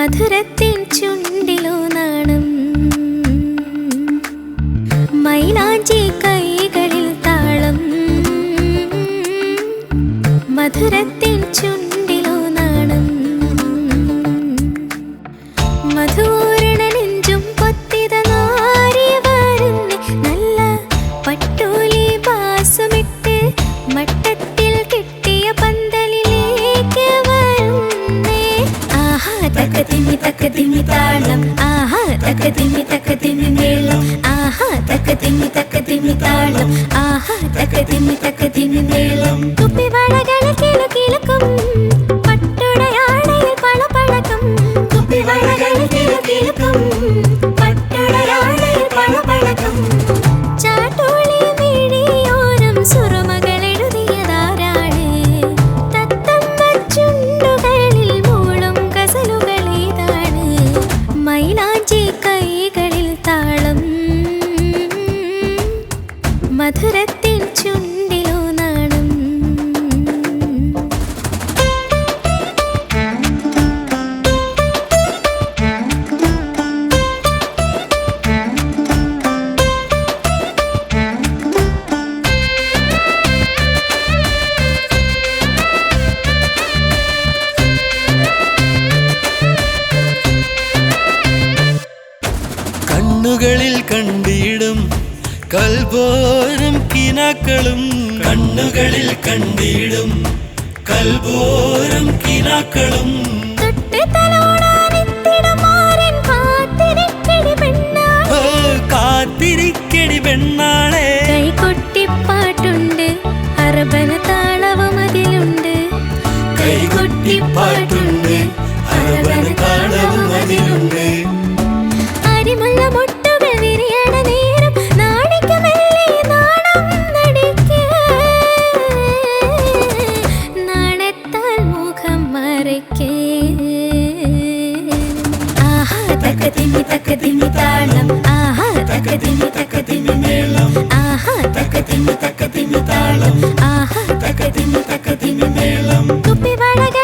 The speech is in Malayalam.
മധുരത്തിൻ ചുണ്ടിലോ നാണം, മൈലാഞ്ചി കൈകളിൽ താളം. മധുരത്തിൻ ചുണ്ടിലോ നാണം, മധുരന നെഞ്ചും പൊത്തിത നാരി വരുന്നേ. നല്ല പട്ടോലി ബാസുമിട്ട് മട്ടത്തിൽ കിട്ടിയ പന്തലിലേക്ക് വരുന്നേ. ആഹാ തക്കതിമി തക്കതിമി താളം, ആഹാ തക്കതിമി മേളം, ആഹാ തക്കതിമി താളം, ആഹാ തക്കതിമി മേളം. കുപ്പിവളകൾ കിലുകിലുക്കും പട്ടുടയാടയിൽ പളപളക്കും, കുപ്പിവളകൾ കിലുകിലുക്കും പട്ടുടയാടയിൽ പളപളക്കും. ചാട്ടോളി മിഴിയോരം സുറുമകൾ എഴുതിയതാരാണ്, തത്തമ്മ ചുണ്ടുകളിൽ മൂളും ഗസലുകളേതാണ്. മൈലാഞ്ചി കൈകളിൽ താളം, മധുരത്തിൻ ചുണ്ടിലോ നാണം. കണ്ണുകളിൽ കണ്ടിടും കൽബോരം കിനാക്കളും, കണ്ണുകളിൽ കണ്ടിടും കൽബോരം കിനാക്കളും. കാത്തിരിക്കടി പെണ്ണാളെ, കൈകൊട്ടിപ്പാട്ടുണ്ട് അറബന താളവും അതിലുണ്ട്, കൈകൊട്ടിപ്പാട്ടുണ്ട് അറബന താളവും അതിലുണ്ട്. അരിമുള്ള മുട്ടുകൾ വിരിയണ നേരം നാണിക്കുമെല്ലേ നാണം നടിക്ക്, നാണത്താൽ മുഖം മറയ്ക്ക്. ആഹാ തക്കതിമി താളം, ആഹാ തക്കതിമി മേളം, ആഹാ തക്കതിമി താളം, ആഹാ തക്കതിമി മേളം. കുപ്പിവളകൾ